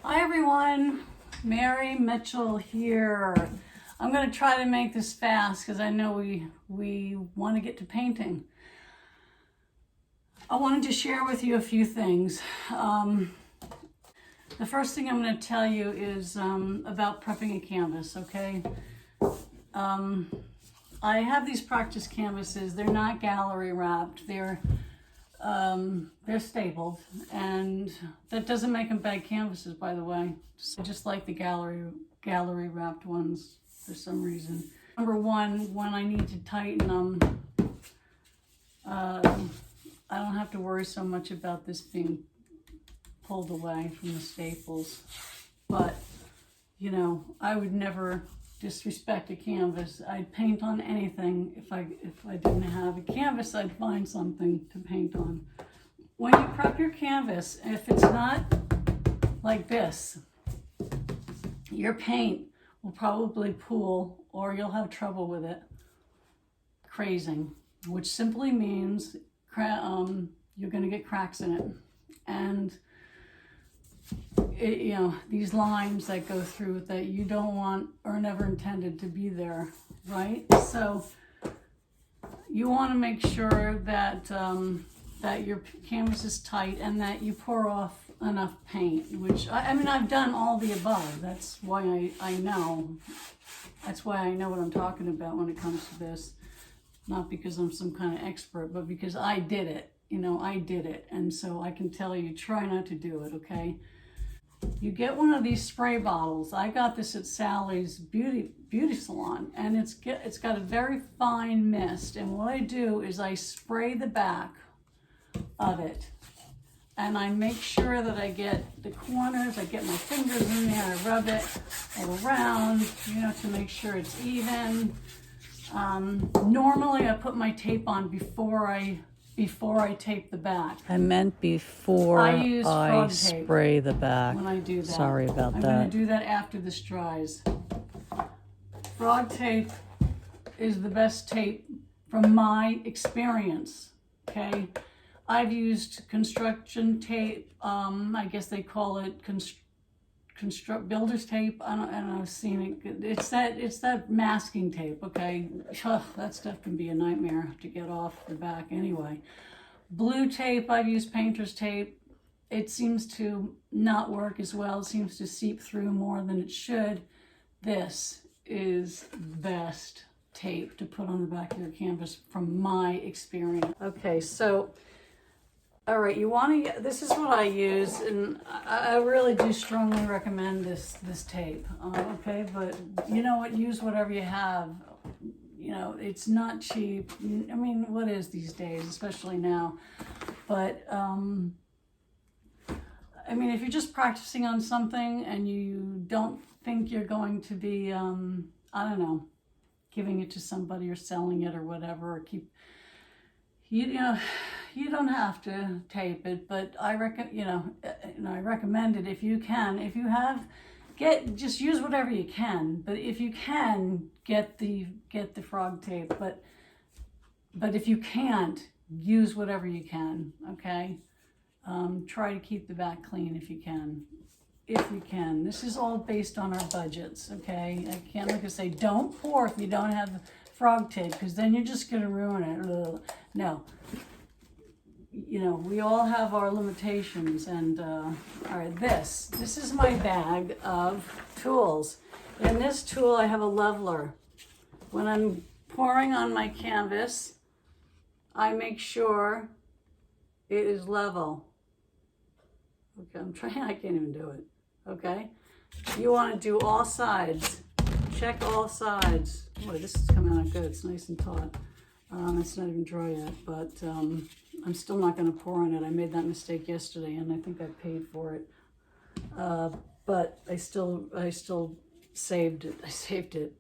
Hi everyone, Mary Mitchell here. I'm going to try to make this fast because I know we want to get to painting. I wanted to share with you a few things. The first thing I'm going to tell you is about prepping a canvas, okay? I have these practice canvases. They're not gallery wrapped. They're stapled, and that doesn't make them bad canvases, by the way. I just like the gallery wrapped ones for some reason. Number one, when I need to tighten them, I don't have to worry so much about this being pulled away from the staples. But, you know, I would never disrespect a canvas. I'd paint on anything. If I didn't have a canvas, I'd find something to paint on. When you prep your canvas, if it's not like this, your paint will probably pool or you'll have trouble with it crazing, which simply means you're going to get cracks in it. And you know, these lines that go through that you don't want or never intended to be there, right? So you want to make sure that that your canvas is tight and that you pour off enough paint, which I mean, I've done all the above. That's why I know. That's why I know what I'm talking about when it comes to this. Not because I'm some kind of expert, but because I did it. You know, I did it. And so I can tell you, try not to do it, okay? You get one of these spray bottles. I got this at Sally's beauty salon, and it's got a very fine mist. And what I do is I spray the back of it, and I make sure that I get the corners. I get my fingers in there. I rub it all around, you know, to make sure it's even. Normally, I put my tape on before I tape the back. I meant before I spray the back. When I do that. Sorry about that. I'm going to do that after this dries. Frog tape is the best tape from my experience, okay? I've used construction tape. I guess they call it builder's tape. I don't know, I've seen it. It's that masking tape, okay? That stuff can be a nightmare to get off the back anyway. Blue tape, I've used painter's tape. It seems to not work as well. It seems to seep through more than it should. This is the best tape to put on the back of your canvas from my experience. Okay, so all right, you want to, this is what I use, and I really do strongly recommend this tape, okay? But you know what, use whatever you have. You know, it's not cheap. I mean, what is these days, especially now? But, I mean, if you're just practicing on something and you don't think you're going to be, I don't know, giving it to somebody or selling it or whatever, or you know, you don't have to tape it, but I recommend it if you can. If you have, just use whatever you can. But if you can, get the frog tape. But if you can't, use whatever you can. Okay. Try to keep the back clean if you can. If you can. This is all based on our budgets. Okay. I can't look and say don't pour if you don't have frog tape, because then you're just going to ruin it. Ugh. No. You know, we all have our limitations, and all right, this is my bag of tools. In this tool, I have a leveler. When I'm pouring on my canvas, I make sure it is level. Okay, I'm trying, I can't even do it. Okay, you want to do all sides. Check all sides. Boy, this is coming out good. It's nice and taut. It's not even dry yet, but I'm still not going to pour on it. I made that mistake yesterday, and I think I paid for it. But I still saved it. I saved it,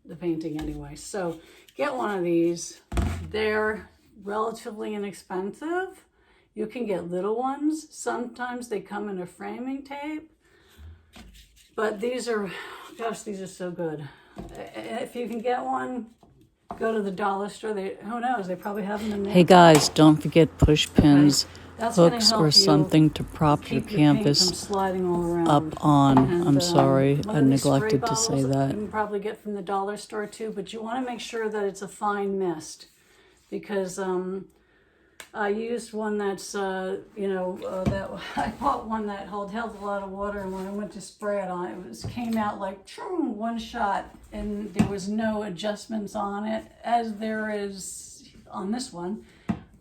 the painting anyway. So get one of these. They're relatively inexpensive. You can get little ones. Sometimes they come in a framing tape, but these are, gosh, these are so good. If you can get one, go to the dollar store. Who knows? They probably have them in there. Hey guys, don't forget push pins That's going to hooks help or you something to prop your keep your paint from canvas sliding all around. up on. And, I'm sorry, one I of these spray neglected to say bottles that. you can probably get from the dollar store too, but you want to make sure that it's a fine mist, because I used one that's that I bought one that held a lot of water, and when I went to spray it on, came out like one shot, and there was no adjustments on it as there is on this one.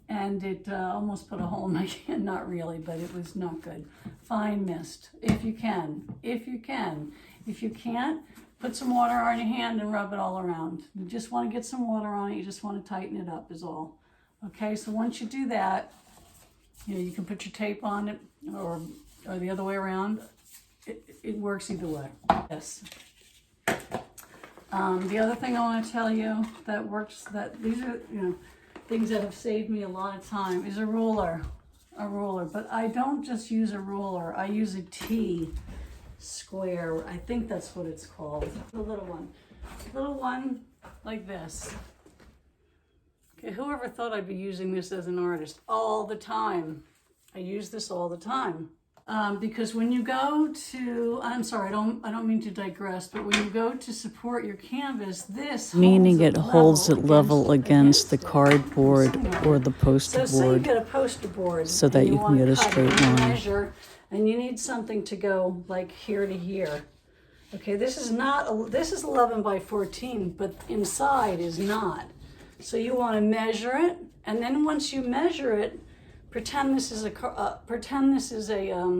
And it almost put a hole in my hand. Not really, but it was not good. Fine mist, if you can. If you can. If you can't, put some water on your hand and rub it all around. You just want to get some water on it. You just want to tighten it up is all. Okay, so once you do that, you can put your tape on it, or the other way around. It works either way. Yes. The other thing I want to tell you that works, that these are, things that have saved me a lot of time, is a ruler. But I don't just use a ruler. I use a T square. I think that's what it's called. The little one like this. Okay, whoever thought I'd be using this as an artist all the time? I use this all the time. Because when you go to, I'm sorry, I don't mean to digress, but when you go to support your canvas, this Meaning it holds it level against the cardboard or the poster So say you board, get a poster board so that you can get a straight line. Measure, and you need something to go like here to here. Okay, this is 11 by 14, but inside is not. So you want to measure it, and then once you measure it, pretend this is a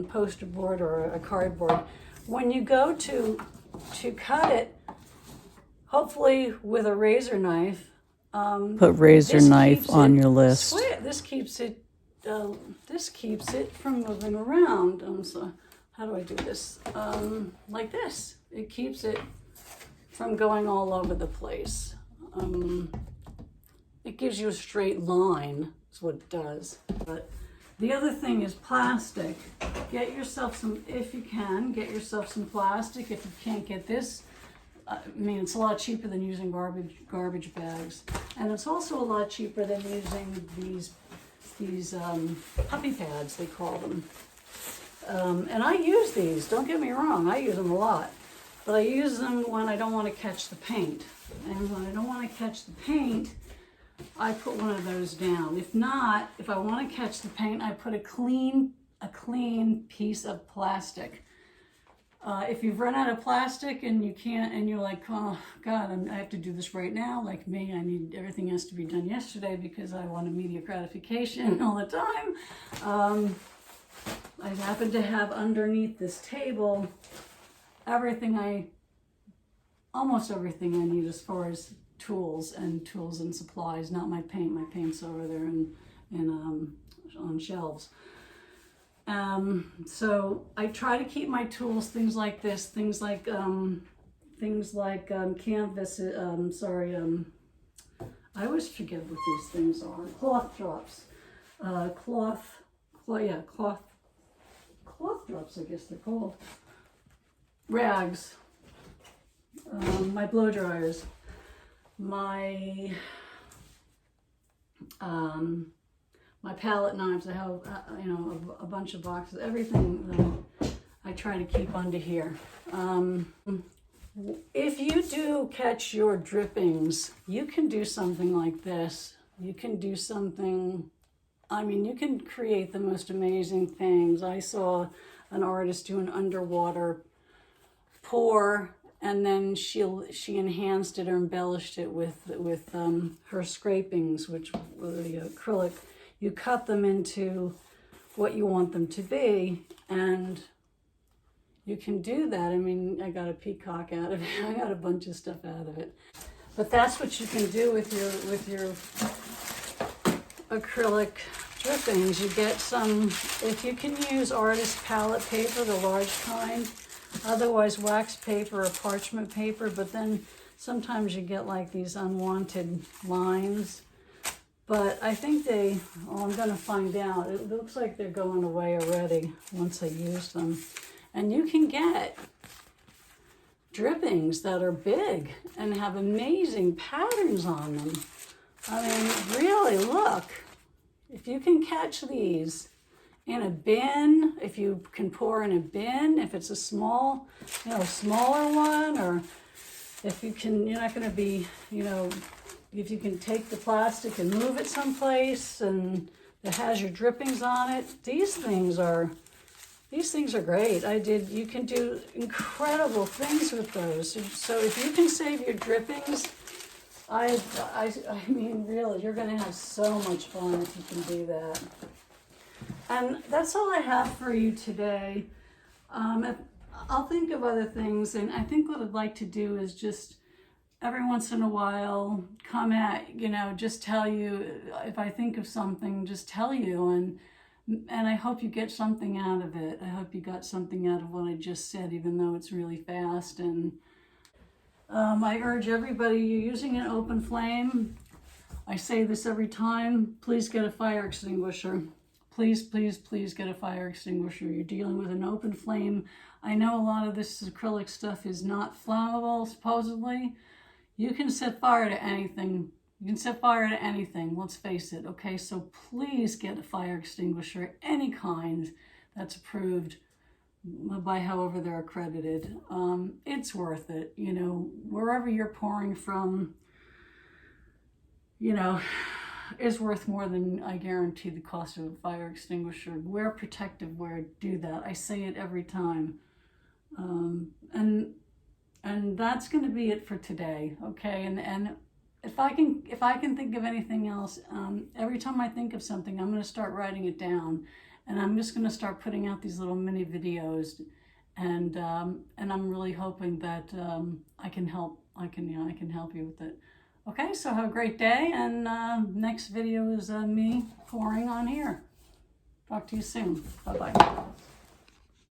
poster board or a cardboard. When you go to cut it, hopefully with a razor knife. Put razor knife on your list. This keeps it from moving around. So how do I do this? Like this. It keeps it from going all over the place. It gives you a straight line. That's what it does. But the other thing is plastic. Get yourself some, if you can, get yourself some plastic. If you can't get this, it's a lot cheaper than using garbage bags, and it's also a lot cheaper than using these puppy pads, they call them. And I use these. Don't get me wrong, I use them a lot, but I use them when I don't want to catch the paint. And when I don't want to catch the paint, I put one of those down. If not, if I want to catch the paint, I put a clean piece of plastic. If you've run out of plastic and you can't, and you're like, oh God, I have to do this right now, like me, everything has to be done yesterday because I want immediate gratification all the time. I happen to have underneath this table almost everything I need as far as tools and supplies. Not my paint. My paint's over there on shelves. So I try to keep my tools, things like this, things like canvas. I always forget what these things are. Cloth drops, cloth drops. I guess they're called. Rags. My blow dryers. My palette knives. I have a bunch of boxes. Everything I try to keep under here. If you do catch your drippings, you can do something like this. You can do something. You can create the most amazing things. I saw an artist do an underwater pour, and then she enhanced it or embellished it with her scrapings, which were the acrylic. You cut them into what you want them to be, and you can do that. I got a peacock out of it. I got a bunch of stuff out of it. But that's what you can do with your acrylic drippings. You get some, if you can use artist palette paper, the large kind, otherwise wax paper or parchment paper, but then sometimes you get like these unwanted lines. But I think I'm going to find out. It looks like they're going away already once I use them. And you can get drippings that are big and have amazing patterns on them. Really, look. If you can catch these, in a bin, if you can pour in a bin, if it's a small, smaller one, or if you can, you're not going to be, if you can take the plastic and move it someplace and it has your drippings on it. These things are great. You can do incredible things with those. So if you can save your drippings, I mean, really, you're going to have so much fun if you can do that. And that's all I have for you today. I'll think of other things, and I think what I'd like to do is just every once in a while come at, just tell you, if I think of something, just tell you, and I hope you get something out of it. I hope you got something out of what I just said, even though it's really fast. And I urge everybody, you're using an open flame. I say this every time, please get a fire extinguisher. Please, please, please get a fire extinguisher. You're dealing with an open flame. I know a lot of this acrylic stuff is not flammable, supposedly. You can set fire to anything. You can set fire to anything, let's face it, okay? So please get a fire extinguisher, any kind that's approved by however they're accredited. It's worth it, wherever you're pouring from, is worth more than, I guarantee, the cost of a fire extinguisher. Wear protective wear, do that. I say it every time. And that's going to be it for today, okay? And if I can think of anything else, every time I think of something, I'm going to start writing it down, and I'm just going to start putting out these little mini videos, and I'm really hoping that I can help you with it. Okay, so have a great day, and next video is me pouring on here. Talk to you soon. Bye-bye.